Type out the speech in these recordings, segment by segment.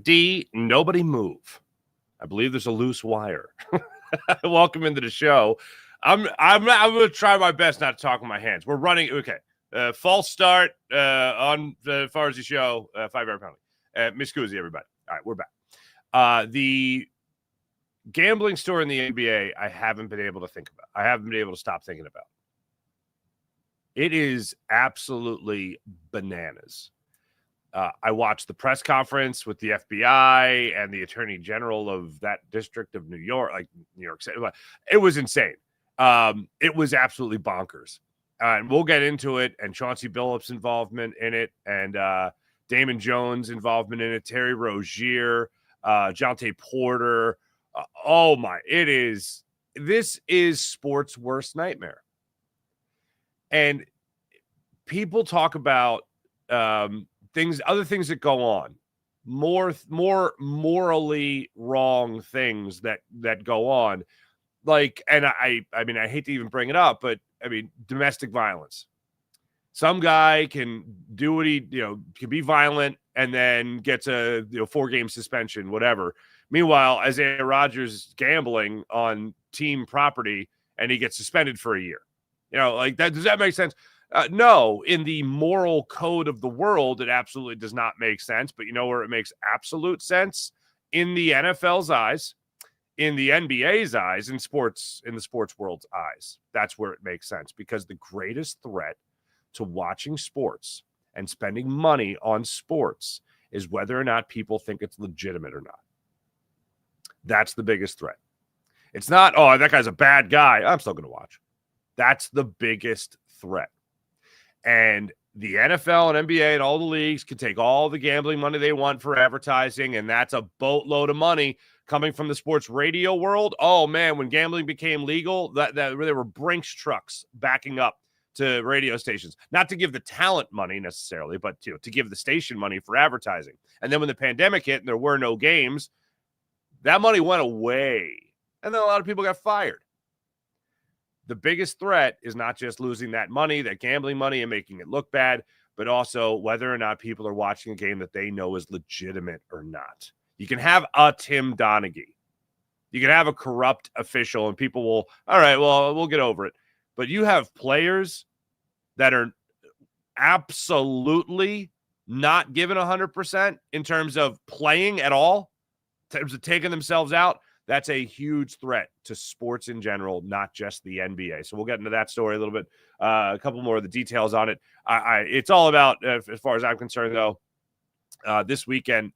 D. Nobody move. I believe there's a loose wire. Welcome into the show. I'm going to try my best not to talk with my hands. We're running. Okay. False start on the Farsi show. 5-yard penalty. Miss Guzzi, everybody. All right, we're back. The gambling story in the NBA, I haven't been able to think about. I haven't been able to stop thinking about. It is absolutely bananas. I watched the press conference with the FBI and the Attorney General of that district of New York, like New York City. It was insane. It was absolutely bonkers. And we'll get into it. And Chauncey Billups' involvement in it, and Damon Jones' involvement in it, Terry Rozier, Jonte Porter. This is sports' worst nightmare. And people talk about other things that go on, more morally wrong things that go on, like, and I mean, I hate to even bring it up, but I mean, domestic violence. Some guy can do what can be violent and then gets a 4-game suspension, whatever. Meanwhile, Isaiah Rodgers is gambling on team property and he gets suspended for a year. Like that. Does that make sense? No, in the moral code of the world, it absolutely does not make sense. But you know where it makes absolute sense? In the NFL's eyes, in the NBA's eyes, in the sports world's eyes. That's where it makes sense, because the greatest threat to watching sports and spending money on sports is whether or not people think it's legitimate or not. That's the biggest threat. It's not, oh, that guy's a bad guy, I'm still going to watch. That's the biggest threat. And the NFL and NBA and all the leagues can take all the gambling money they want for advertising, and that's a boatload of money coming from the sports radio world. Oh, man, when gambling became legal, that there were Brinks trucks backing up to radio stations. Not to give the talent money necessarily, but to give the station money for advertising. And then when the pandemic hit and there were no games, that money went away. And then a lot of people got fired. The biggest threat is not just losing that money, that gambling money, and making it look bad, but also whether or not people are watching a game that they know is legitimate or not. You can have a Tim Donaghy. You can have a corrupt official, and people will, all right, well, we'll get over it. But you have players that are absolutely not given 100% in terms of playing at all, in terms of taking themselves out. That's a huge threat to sports in general, not just the NBA. So we'll get into that story a little bit, a couple more of the details on it. It's all about, as far as I'm concerned, though, this weekend,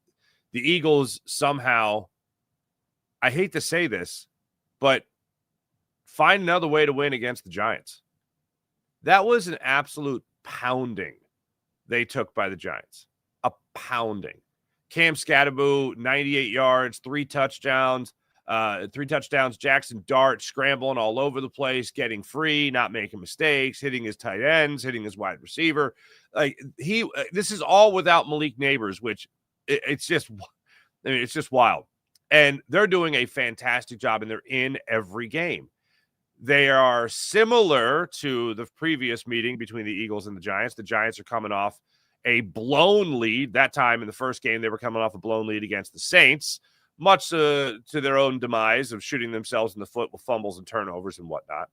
the Eagles somehow, I hate to say this, but find another way to win against the Giants. That was an absolute pounding they took by the Giants. A pounding. Cam Scatterbo, 98 yards, 3 touchdowns. Jackson Dart scrambling all over the place, getting free, not making mistakes, hitting his tight ends, hitting his wide receiver. This is all without Malik Neighbors, which it's just wild. And they're doing a fantastic job, and they're in every game. They are similar to the previous meeting between the Eagles and the Giants. The Giants are coming off a blown lead. That time in the first game, they were coming off a blown lead against the Saints, much to their own demise of shooting themselves in the foot with fumbles and turnovers and whatnot.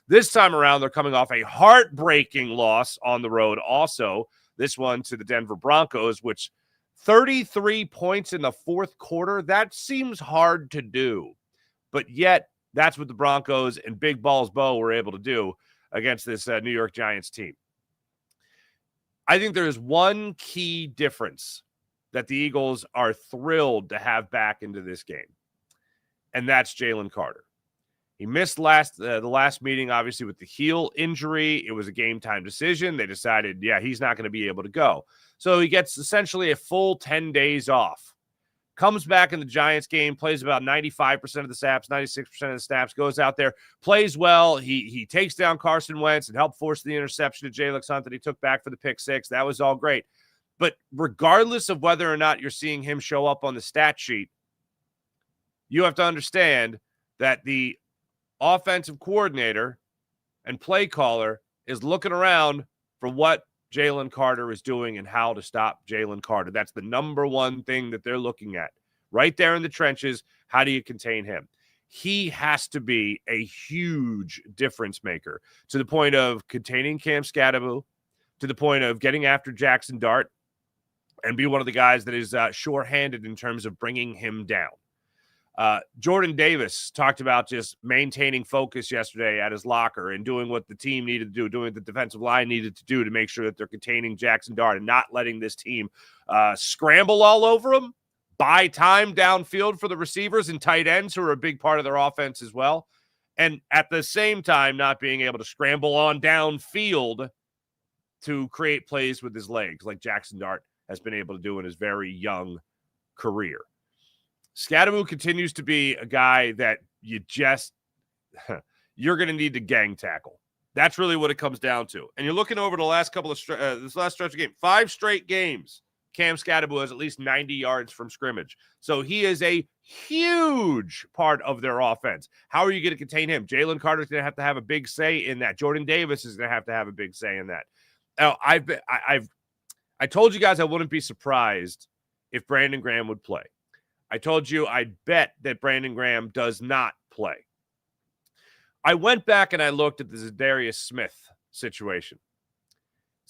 This time around, they're coming off a heartbreaking loss on the road also, this one to the Denver Broncos, which 33 points in the fourth quarter, that seems hard to do. But yet, that's what the Broncos and Big Balls Bo were able to do against this New York Giants team. I think there is one key difference that the Eagles are thrilled to have back into this game, and that's Jalen Carter. He missed the last meeting, obviously, with the heel injury. It was a game-time decision. They decided, he's not going to be able to go. So he gets essentially a full 10 days off. Comes back in the Giants game, plays about 95% of the snaps, 96% of the snaps, goes out there, plays well. He takes down Carson Wentz and helped force the interception to Jalen Hunt that he took back for the pick six. That was all great. But regardless of whether or not you're seeing him show up on the stat sheet, you have to understand that the offensive coordinator and play caller is looking around for what Jalen Carter is doing and how to stop Jalen Carter. That's the number one thing that they're looking at. Right there in the trenches, how do you contain him? He has to be a huge difference maker to the point of containing Cam Scadaboo, to the point of getting after Jackson Dart, and be one of the guys that is sure-handed in terms of bringing him down. Jordan Davis talked about just maintaining focus yesterday at his locker and doing what the team needed to do, doing what the defensive line needed to do to make sure that they're containing Jackson Dart and not letting this team scramble all over him, buy time downfield for the receivers and tight ends who are a big part of their offense as well, and at the same time not being able to scramble on downfield to create plays with his legs like Jackson Dart has been able to do in his very young career. Scadaboo continues to be a guy that you're going to need to gang tackle. That's really what it comes down to. And you're looking over the last couple of this last stretch of game, 5 straight games, Cam Scadaboo has at least 90 yards from scrimmage. So he is a huge part of their offense. How are you going to contain him? Jalen Carter's going to have a big say in that. Jordan Davis is going to have a big say in that. Now, I told you guys I wouldn't be surprised if Brandon Graham would play. I told you I'd bet that Brandon Graham does not play. I went back and I looked at the Zadarius Smith situation.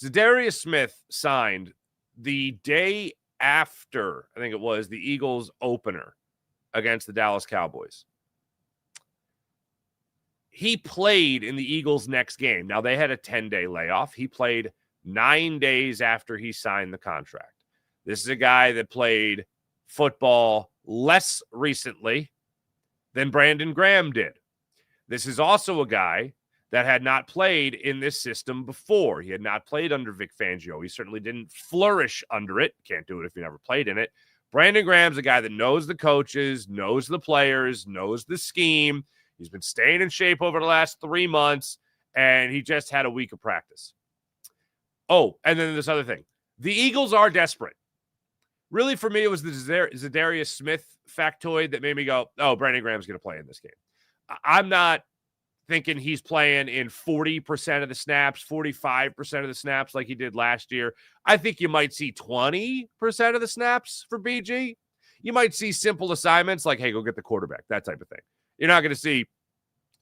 Zadarius Smith signed the day after, I think it was, the Eagles opener against the Dallas Cowboys. He played in the Eagles' next game. Now, they had a 10-day layoff. He played 9 days after he signed the contract. This is a guy that played football less recently than Brandon Graham did. This is also a guy that had not played in this system before. He had not played under Vic Fangio. He certainly didn't flourish under it. Can't do it if you never played in it. Brandon Graham's a guy that knows the coaches, knows the players, knows the scheme. He's been staying in shape over the last 3 months, and he just had a week of practice. Oh, and then this other thing. The Eagles are desperate. Really, for me, it was the Zadarius Smith factoid that made me go, oh, Brandon Graham's going to play in this game. I'm not thinking he's playing in 40% of the snaps, 45% of the snaps like he did last year. I think you might see 20% of the snaps for BG. You might see simple assignments like, hey, go get the quarterback, that type of thing. You're not going to see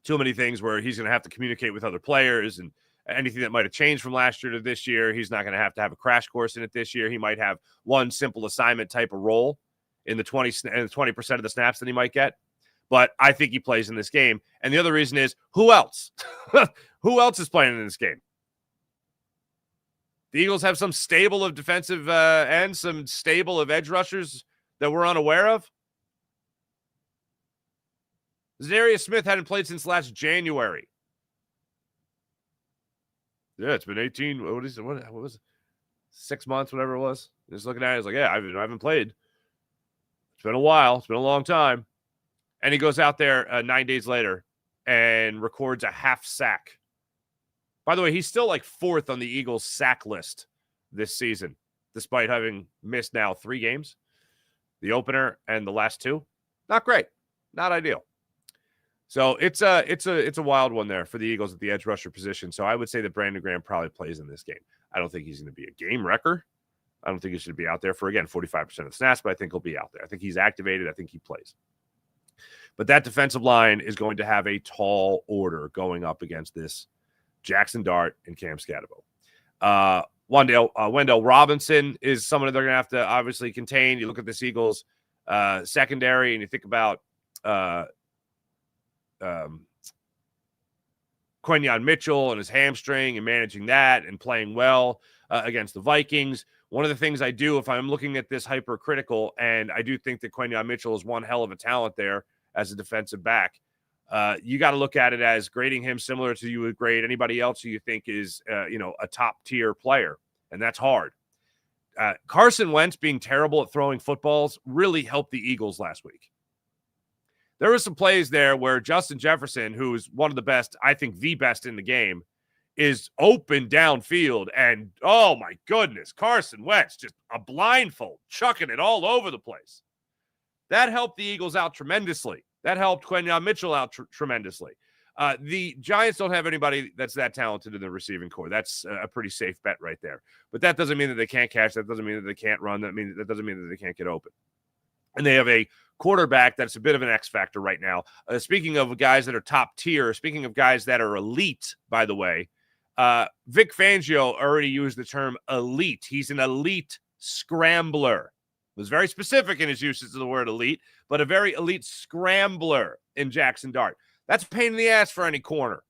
too many things where he's going to have to communicate with other players and anything that might have changed from last year to this year. He's not going to have a crash course in it this year. He might have one simple assignment type of role in the 20% of the snaps that he might get. But I think he plays in this game. And the other reason is, who else? Who else is playing in this game? The Eagles have some stable of defensive ends, some stable of edge rushers that we're unaware of. Zadarius Smith hadn't played since last January. Yeah, it's been 18. What was it? 6 months, whatever it was. Just looking at it, I was like, yeah, I haven't played. It's been a while. It's been a long time. And he goes out there 9 days later and records a half sack. By the way, he's still like 4th on the Eagles sack list this season, despite having missed now 3 games. The opener and the last 2. Not great. Not ideal. So it's a wild one there for the Eagles at the edge rusher position. So I would say that Brandon Graham probably plays in this game. I don't think he's going to be a game wrecker. I don't think he should be out there for, again, 45% of the snaps, but I think he'll be out there. I think he's activated. I think he plays. But that defensive line is going to have a tall order going up against this Jackson Dart and Cam Scadaboo. Wendell Robinson is someone that they're going to have to obviously contain. You look at this Eagles secondary and you think about Quinyon Mitchell and his hamstring and managing that and playing well against the Vikings. One of the things I do if I'm looking at this hypercritical, and I do think that Quinyon Mitchell is one hell of a talent there as a defensive back, you got to look at it as grading him similar to you would grade anybody else who you think is a top-tier player, and that's hard. Carson Wentz being terrible at throwing footballs really helped the Eagles last week. There were some plays there where Justin Jefferson, who's one of the best, I think the best in the game, is open downfield. And, oh, my goodness, Carson Wentz, just a blindfold, chucking it all over the place. That helped the Eagles out tremendously. That helped Quinyon Mitchell out tremendously. The Giants don't have anybody that's that talented in the receiving core. That's a pretty safe bet right there. But that doesn't mean that they can't catch. That doesn't mean that they can't run. That doesn't mean that they can't get open. And they have a quarterback that's a bit of an X factor right now. Speaking of guys that are top tier, speaking of guys that are elite, by the way, Vic Fangio already used the term elite. He's an elite scrambler. Was very specific in his usage of the word elite, but a very elite scrambler in Jackson Dart. That's a pain in the ass for any corner.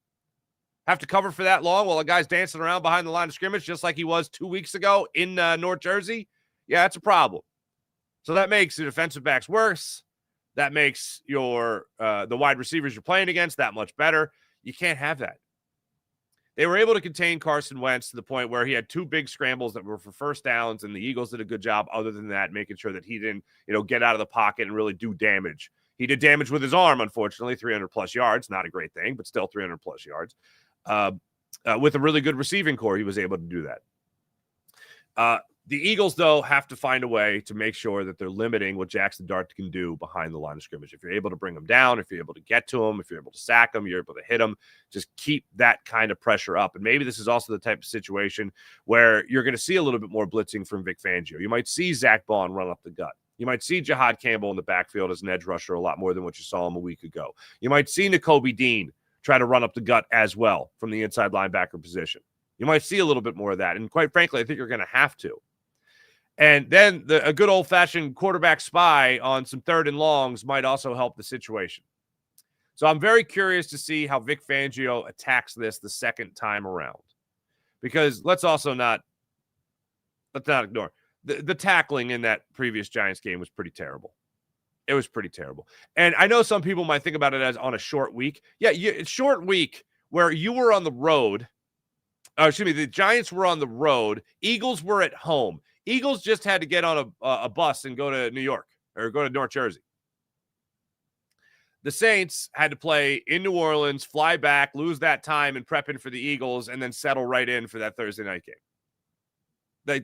Have to cover for that long while a guy's dancing around behind the line of scrimmage just like he was 2 weeks ago in North Jersey? Yeah, that's a problem. So that makes the defensive backs worse. That makes your the wide receivers you're playing against that much better. You can't have that. They were able to contain Carson Wentz to the point where he had 2 big scrambles that were for first downs, and the Eagles did a good job other than that, making sure that he didn't, get out of the pocket and really do damage. He did damage with his arm, unfortunately, 300-plus yards. Not a great thing, but still 300-plus yards. With a really good receiving core, he was able to do that. The Eagles, though, have to find a way to make sure that they're limiting what Jackson Dart can do behind the line of scrimmage. If you're able to bring him down, if you're able to get to him, if you're able to sack him, you're able to hit him, just keep that kind of pressure up. And maybe this is also the type of situation where you're going to see a little bit more blitzing from Vic Fangio. You might see Zach Bond run up the gut. You might see Jahad Campbell in the backfield as an edge rusher a lot more than what you saw him a week ago. You might see Nakobe Dean try to run up the gut as well from the inside linebacker position. You might see a little bit more of that. And quite frankly, I think you're going to have to. And then a good old-fashioned quarterback spy on some 3rd and longs might also help the situation. So I'm very curious to see how Vic Fangio attacks this the second time around. Because let's not ignore. The tackling in that previous Giants game was pretty terrible. It was pretty terrible. And I know some people might think about it as on a short week. Yeah, it's short week where you were on the road. The Giants were on the road. Eagles were at home. Eagles just had to get on a bus and go to New York or go to North Jersey. The Saints had to play in New Orleans, fly back, lose that time and prep in for the Eagles, and then settle right in for that Thursday night game.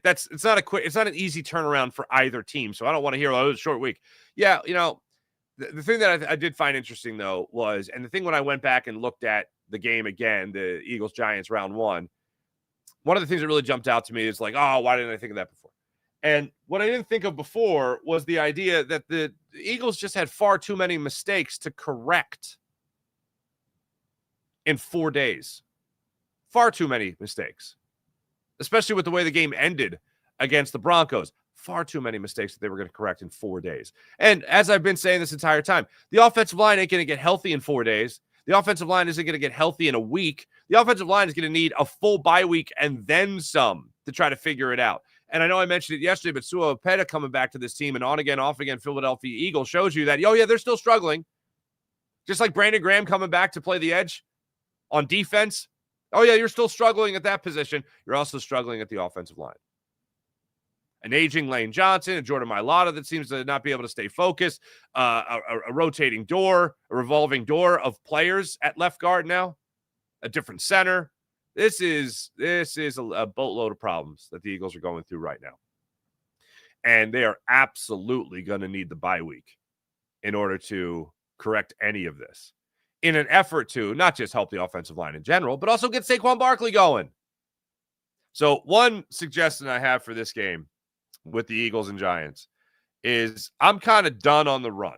It's not an easy turnaround for either team. So I don't want to hear, it was a short week. Yeah, the thing that I did find interesting though was, and the thing when I went back and looked at the game again, the Eagles-Giants round 1, one of the things that really jumped out to me is like, oh, why didn't I think of that before? And what I didn't think of before was the idea that the Eagles just had far too many mistakes to correct in 4 days. Far too many mistakes, especially with the way the game ended against the Broncos. Far too many mistakes that they were going to correct in 4 days. And as I've been saying this entire time, the offensive line ain't going to get healthy in 4 days. The offensive line isn't going to get healthy in a week. The offensive line is going to need a full bye week and then some to try to figure it out. And I know I mentioned it yesterday, but Sua Opeta coming back to this team and on again, off again, Philadelphia Eagle shows you that, oh, yeah, they're still struggling. Just like Brandon Graham coming back to play the edge on defense. Oh, yeah, you're still struggling at that position. You're also struggling at the offensive line. An aging Lane Johnson, a Jordan Mailata that seems to not be able to stay focused, a rotating door, a revolving door of players at left guard now, a different center. This is a boatload of problems that the Eagles are going through right now. And they are absolutely going to need the bye week in order to correct any of this in an effort to not just help the offensive line in general, but also get Saquon Barkley going. So one suggestion I have for this game with the Eagles and Giants is I'm kind of done on the run.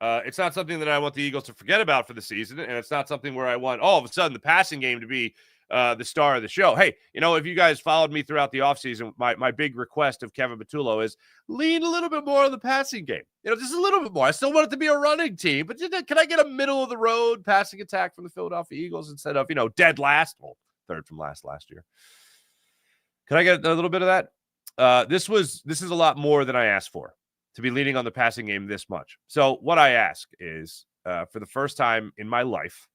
It's not something that I want the Eagles to forget about for the season, and it's not something where I want all of a sudden the passing game to be the star of the show. Hey, if you guys followed me throughout the offseason, my big request of Kevin Patullo is lean a little bit more on the passing game. Just a little bit more. I still want it to be a running team, but can I get a middle-of-the-road passing attack from the Philadelphia Eagles instead of, dead last? Well, third from last year. Can I get a little bit of that? This is a lot more than I asked for, to be leaning on the passing game this much. So what I ask is, for the first time in my life,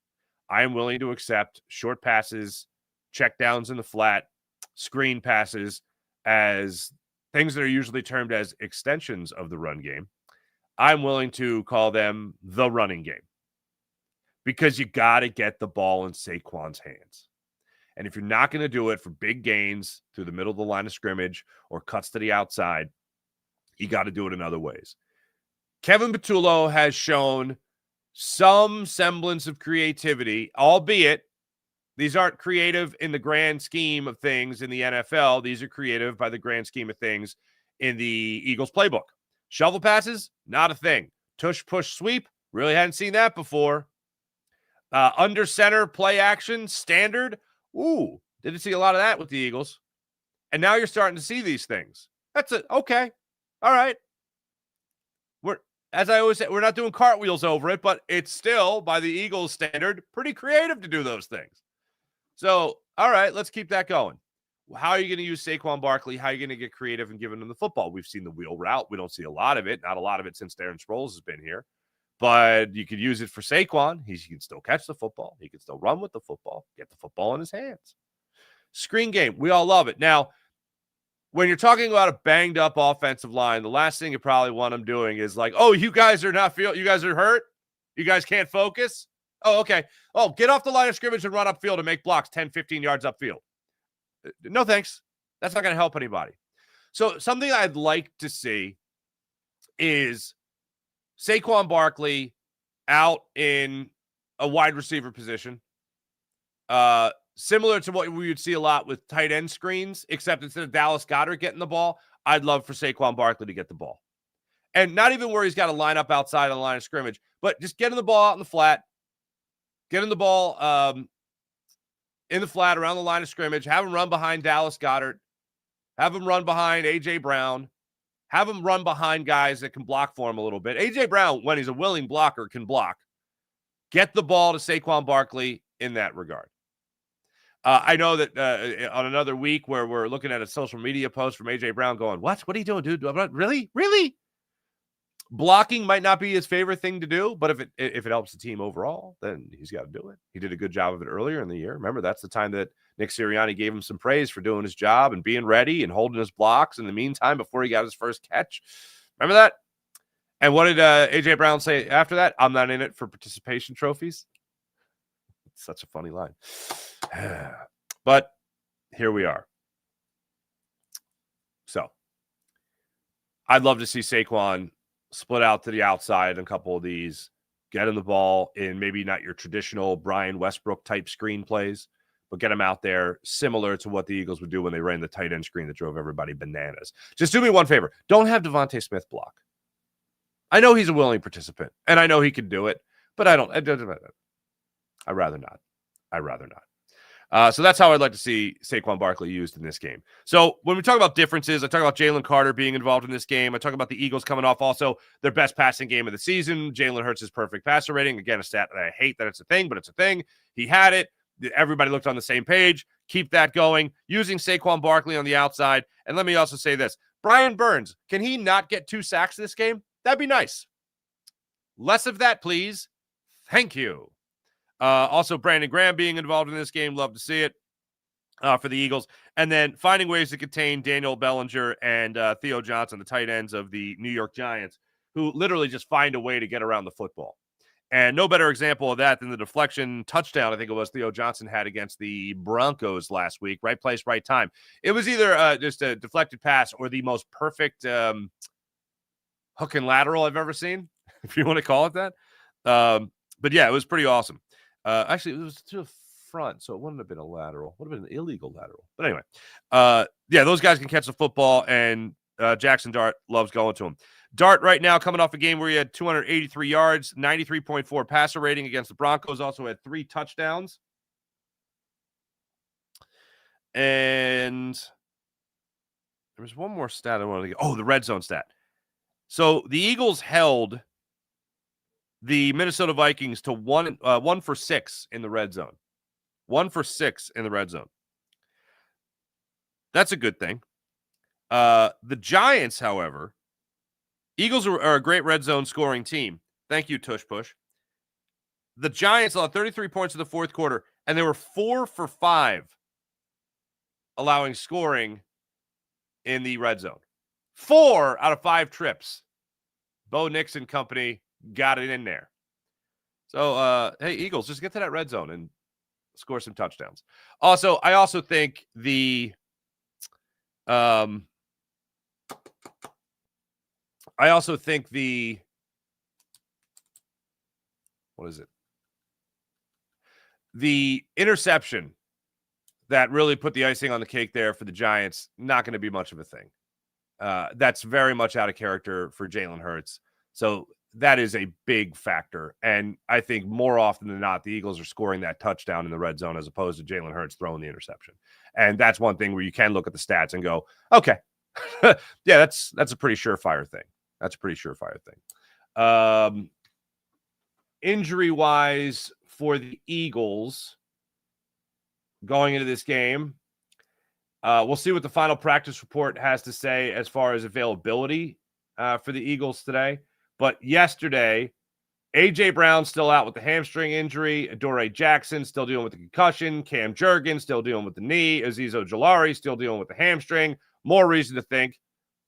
I am willing to accept short passes, checkdowns in the flat, screen passes as things that are usually termed as extensions of the run game. I'm willing to call them the running game because you got to get the ball in Saquon's hands. And if you're not going to do it for big gains through the middle of the line of scrimmage or cuts to the outside, you got to do it in other ways. Kevin Patullo has shown some semblance of creativity, albeit these aren't creative in the grand scheme of things in the NFL. These are creative by the grand scheme of things in the Eagles playbook. Shovel passes, not a thing. Tush push sweep, really hadn't seen that before. Under center play action, standard. Ooh, didn't see a lot of that with the Eagles. And now you're starting to see these things. That's it. Okay. All right. As I always say, we're not doing cartwheels over it, but it's still, by the Eagles standard, pretty creative to do those things. So, all right, let's keep that going. How are you going to use Saquon Barkley? How are you going to get creative and giving him the football? We've seen the wheel route. We don't see a lot of it. Not a lot of it since Darren Sproles has been here. But you could use it for Saquon. He can still catch the football. He can still run with the football, get the football in his hands. Screen game. We all love it. Now, when you're talking about a banged up offensive line, the last thing you probably want them doing is like, oh, you guys are you guys are hurt? You guys can't focus? Oh, okay. Oh, get off the line of scrimmage and run upfield and make blocks 10, 15 yards upfield. No, thanks. That's not going to help anybody. So something I'd like to see is Saquon Barkley out in a wide receiver position. Similar to what we would see a lot with tight end screens, except instead of Dallas Goedert getting the ball, I'd love for Saquon Barkley to get the ball. And not even where he's got to line up outside on the line of scrimmage, but just getting the ball out in the flat, getting the ball in the flat around the line of scrimmage, have him run behind Dallas Goedert, have him run behind A.J. Brown, have him run behind guys that can block for him a little bit. A.J. Brown, when he's a willing blocker, can block. Get the ball to Saquon Barkley in that regard. I know that on another week where we're looking at a social media post from A.J. Brown going, what are you doing, dude? Really? Blocking might not be his favorite thing to do, but if it helps the team overall, then he's got to do it. He did a good job of it earlier in the year. Remember, that's the time that Nick Sirianni gave him some praise for doing his job and being ready and holding his blocks in the meantime before he got his first catch. Remember that? And what did A.J. Brown say after that? I'm not in it for participation trophies. It's such a funny line. But here we are. So I'd love to see Saquon split out to the outside in a couple of these, get him the ball in maybe not your traditional Brian Westbrook type screen plays, but get him out there similar to what the Eagles would do when they ran the tight end screen that drove everybody bananas. Just do me one favor. Don't have Devontae Smith block. I know he's a willing participant, and I know he can do it, but I'd rather not. So that's how I'd like to see Saquon Barkley used in this game. So when we talk about differences, I talk about Jalen Carter being involved in this game. I talk about the Eagles coming off also their best passing game of the season. Jalen Hurts' perfect passer rating. Again, a stat that I hate that it's a thing, but it's a thing. He had it. Everybody looked on the same page. Keep that going. Using Saquon Barkley on the outside. And let me also say this. Brian Burns, can he not get 2 sacks this game? That'd be nice. Less of that, please. Thank you. Also, Brandon Graham being involved in this game. Love to see it for the Eagles. And then finding ways to contain Daniel Bellinger and Theo Johnson, the tight ends of the New York Giants, who literally just find a way to get around the football. And no better example of that than the deflection touchdown, I think it was, Theo Johnson had against the Broncos last week. Right place, right time. It was either just a deflected pass or the most perfect hook and lateral I've ever seen, if you want to call it that. But yeah, it was pretty awesome. Actually, it was to the front, so it wouldn't have been a lateral. It would have been an illegal lateral. But anyway, yeah, those guys can catch the football, and Jackson Dart loves going to him. Dart right now coming off a game where he had 283 yards, 93.4 passer rating against the Broncos, also had 3 touchdowns. And there was one more stat I wanted to get. Oh, the red zone stat. So the Eagles held the Minnesota Vikings to 1 for 6 in the red zone. 1 for 6 in the red zone. That's a good thing. The Giants, however, Eagles are a great red zone scoring team. Thank you, Tush Push. The Giants allowed 33 points in the fourth quarter, and they were 4 for 5 allowing scoring in the red zone. 4 out of 5 trips. Bo Nix and company got it in there. So, hey, Eagles, just get to that red zone and score some touchdowns. Also, I also think the What is it? The interception that really put the icing on the cake there for the Giants, not going to be much of a thing. That's very much out of character for Jalen Hurts. So that is a big factor. And I think more often than not, the Eagles are scoring that touchdown in the red zone as opposed to Jalen Hurts throwing the interception. And that's one thing where you can look at the stats and go, okay, yeah, that's a pretty surefire thing. That's a pretty surefire thing. Injury-wise for the Eagles going into this game, we'll see what the final practice report has to say as far as availability for the Eagles today. But yesterday, A.J. Brown still out with the hamstring injury. Adoree Jackson still dealing with the concussion. Cam Jurgens still dealing with the knee. Azeez Ojulari still dealing with the hamstring. More reason to think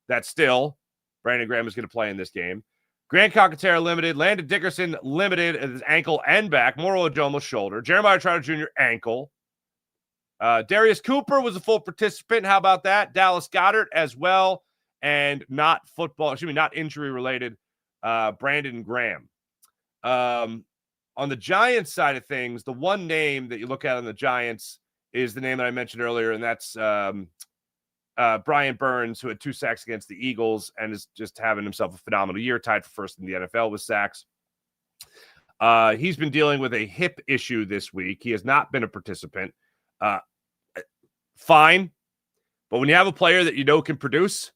that still Brandon Graham is going to play in this game. Grant Calcaterra limited. Landon Dickerson limited at his ankle and back. Moro Ojomo shoulder. Jeremiah Trotter Jr. ankle. Darius Cooper was a full participant. How about that? Dallas Goedert as well. And not injury related. Brandon Graham. On the Giants side of things, the one name that you look at on the Giants is the name that I mentioned earlier, and that's Brian Burns, who had 2 sacks against the Eagles and is just having himself a phenomenal year, tied for first in the NFL with sacks. He's been dealing with a hip issue this week. He has not been a participant. Fine, but when you have a player that you know can produce,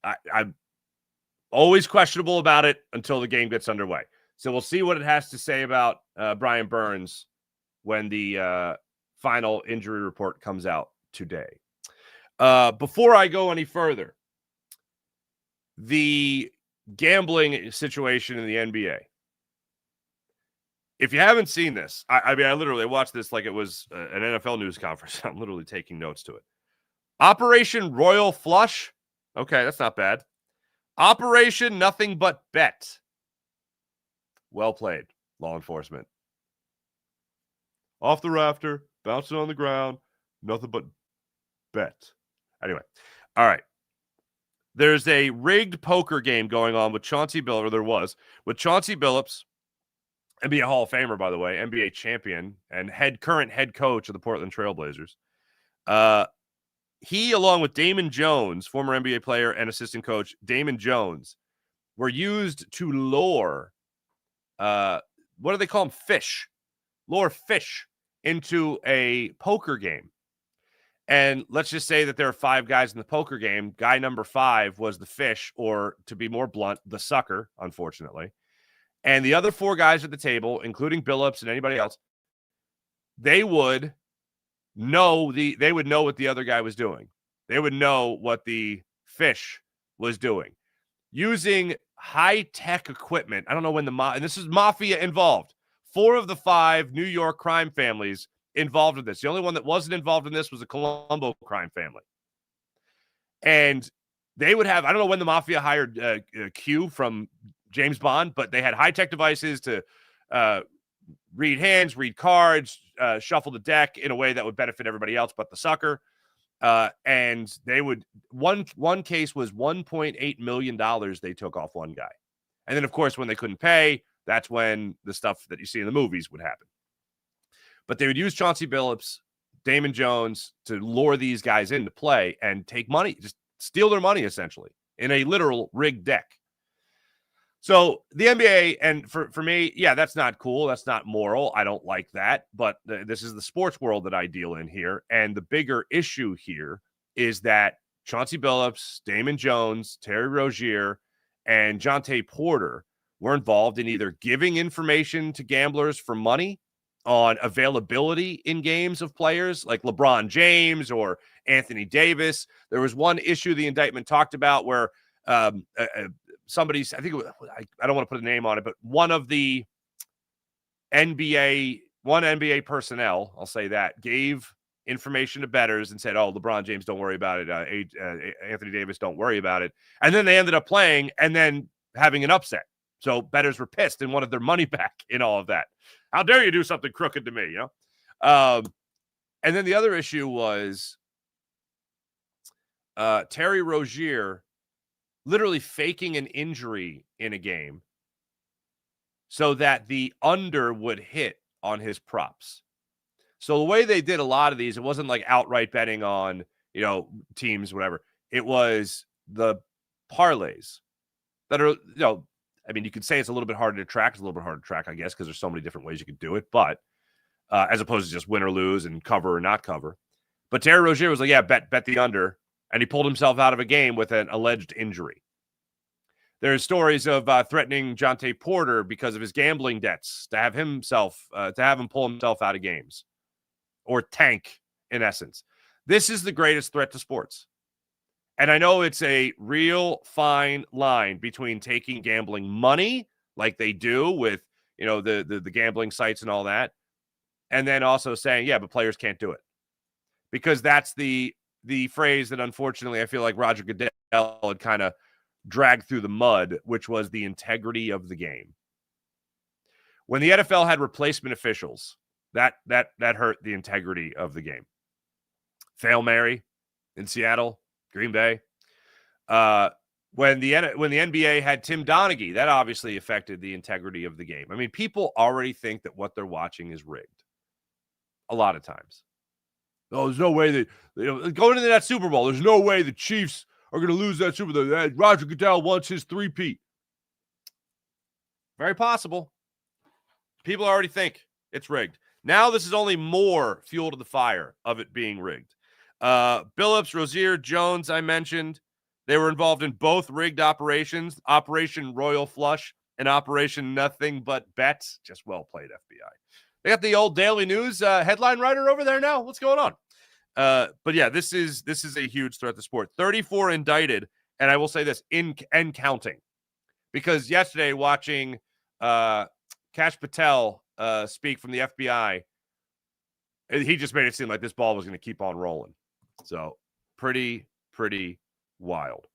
I'm always questionable about it until the game gets underway. So we'll see what it has to say about Brian Burns when the final injury report comes out today. Before I go any further, the gambling situation in the NBA. If you haven't seen this, I literally watched this like it was an NFL news conference. I'm literally taking notes to it. Operation Royal Flush. Okay, that's not bad. Operation Nothing But Bet. Well played, law enforcement. Off the rafter, bouncing on the ground, nothing but bet. Anyway, all right. There's a rigged poker game going on with Chauncey Billups, or there was, with Chauncey Billups, NBA Hall of Famer, by the way, NBA champion, and current head coach of the Portland Trail Blazers. He, along with Damon Jones, former NBA player and assistant coach Damon Jones, were used to lure, what do they call them? Fish. Lure fish into a poker game. And let's just say that there are 5 guys in the poker game. Guy number 5 was the fish, or to be more blunt, the sucker, unfortunately. And the other 4 guys at the table, including Billups and anybody else, they would know what the other guy was doing. They would know what the fish was doing. Using high-tech equipment. I don't know when and this is mafia involved. 4 of the 5 New York crime families involved in this. The only one that wasn't involved in this was the Colombo crime family. And they would have, I don't know when the mafia hired Q from James Bond, but they had high-tech devices to read hands, read cards, shuffle the deck in a way that would benefit everybody else but the sucker. And they would, one case was $1.8 million they took off one guy. And then, of course, when they couldn't pay, that's when the stuff that you see in the movies would happen. But they would use Chauncey Billups, Damon Jones to lure these guys into play and take money, just steal their money, essentially, in a literal rigged deck. So the NBA, and for me, yeah, that's not cool. That's not moral. I don't like that. But this is the sports world that I deal in here. And the bigger issue here is that Chauncey Billups, Damon Jones, Terry Rozier, and Jonte Porter were involved in either giving information to gamblers for money on availability in games of players like LeBron James or Anthony Davis. There was one issue the indictment talked about where somebody's, I think I don't want to put a name on it, but one NBA personnel, I'll say that, gave information to bettors and said, oh, LeBron James, don't worry about it. Anthony Davis, don't worry about it. And then they ended up playing and then having an upset. So bettors were pissed and wanted their money back in all of that. How dare you do something crooked to me, you know? And then the other issue was Terry Rozier literally faking an injury in a game so that the under would hit on his props. So the way they did a lot of these, it wasn't like outright betting on, teams, whatever. It was the parlays that are, you could say it's a little bit harder to track. It's a little bit harder to track, I guess, because there's so many different ways you could do it. But as opposed to just win or lose and cover or not cover. But Terry Rozier was like, yeah, bet the under. And he pulled himself out of a game with an alleged injury. There's stories of threatening Jonte Porter because of his gambling debts to have him pull himself out of games or tank, in essence. This is the greatest threat to sports. And I know it's a real fine line between taking gambling money, like they do with, the gambling sites and all that, and then also saying, yeah, but players can't do it. Because that's the phrase that, unfortunately, I feel like Roger Goodell had kind of dragged through the mud, which was the integrity of the game. When the NFL had replacement officials, that hurt the integrity of the game. Fail Mary in Seattle, Green Bay. When the NBA had Tim Donaghy, that obviously affected the integrity of the game. I mean, people already think that what they're watching is rigged. A lot of times. Oh, there's no way that going into that Super Bowl, there's no way the Chiefs are going to lose that Super Bowl. Roger Goodell wants his three-peat. Very possible. People already think it's rigged. Now this is only more fuel to the fire of it being rigged. Billups, Rozier, Jones, I mentioned. They were involved in both rigged operations, Operation Royal Flush and Operation Nothing But Bets. Just well played, FBI. They got the old Daily News headline writer over there now. What's going on? But yeah, this is a huge threat to sport. 34 indicted, and I will say this, and counting. Because yesterday, watching Kash Patel speak from the FBI, he just made it seem like this ball was going to keep on rolling. So pretty wild.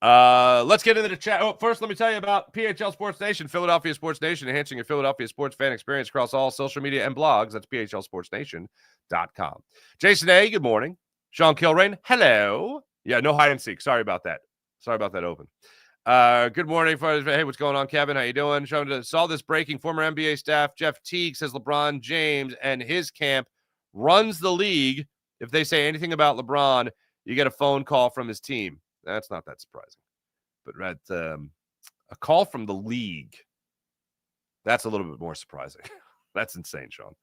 Let's get into the chat. Oh, first, let me tell you about PHL Sports Nation, Philadelphia Sports Nation, enhancing your Philadelphia sports fan experience across all social media and blogs. That's phlsportsnation.com. Jason A., good morning. Sean Kilrain, hello. Yeah, no hide and seek. Sorry about that. Open. Good morning. Hey, what's going on, Kevin? How you doing? Sean, saw this breaking. Former NBA staff Jeff Teague says LeBron James and his camp runs the league. If they say anything about LeBron, you get a phone call from his team. That's not that surprising. But a call from the league, that's a little bit more surprising. That's insane, Sean.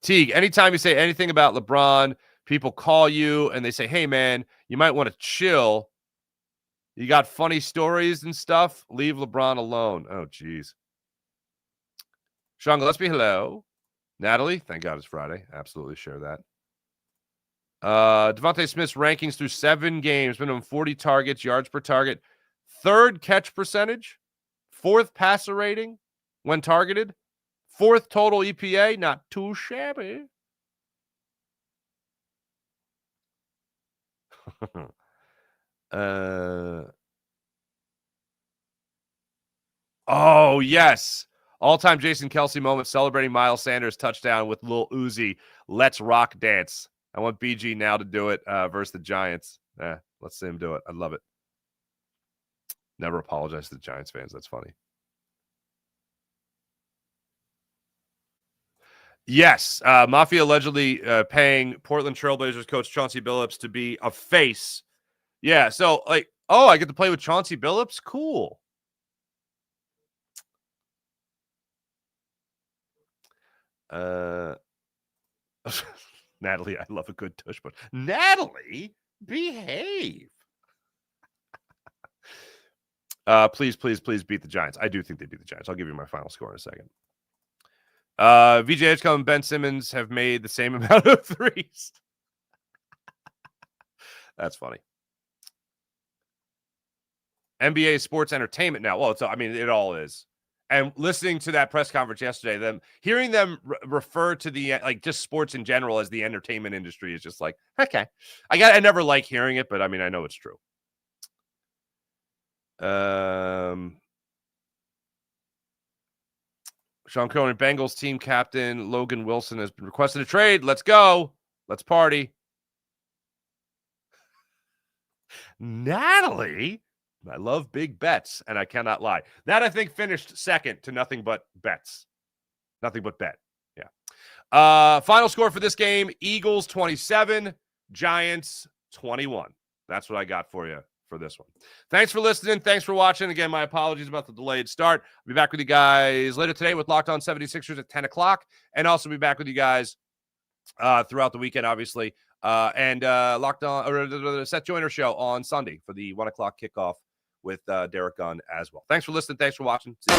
Teague, anytime you say anything about LeBron, people call you and they say, hey, man, you might want to chill. You got funny stories and stuff. Leave LeBron alone. Oh, geez. Sean Gillespie, hello. Natalie, thank God it's Friday. Absolutely share that. Devontae Smith's rankings through 7 games, minimum 40 targets, yards per target, 3rd catch percentage, 4th passer rating when targeted, 4th total EPA, not too shabby. Oh, yes. All-time Jason Kelce moment celebrating Miles Sanders' touchdown with Lil Uzi. Let's rock dance. I want BG now to do it versus the Giants. Let's see him do it. I love it. Never apologize to the Giants fans. That's funny. Yes. Mafia allegedly paying Portland Trailblazers coach Chauncey Billups to be a face. Yeah. So, I get to play with Chauncey Billups? Cool. Natalie, I love a good tush, but Natalie, behave. Please beat the Giants. I do think they beat the Giants. I'll give you my final score in a second. VJ Edgecombe and Ben Simmons have made the same amount of threes. That's funny. NBA sports entertainment now. Well, it all is. And listening to that press conference yesterday, hearing them refer to the just sports in general as the entertainment industry is just like, okay. I never like hearing it, but I know it's true. Sean Cohen, Bengals team captain Logan Wilson has been requested a trade. Let's go. Let's party. Natalie, I love big bets, and I cannot lie. That, I think, finished second to nothing but bets. Nothing but bet. Yeah. Final score for this game, Eagles 27, Giants 21. That's what I got for you for this one. Thanks for listening. Thanks for watching. Again, my apologies about the delayed start. I'll be back with you guys later today with Locked On 76ers at 10 o'clock, and also be back with you guys throughout the weekend, obviously. And Locked On, or the Seth Joyner show on Sunday for the 1 o'clock kickoff with Derek Gunn as well. Thanks for listening. Thanks for watching. See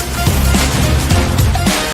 you.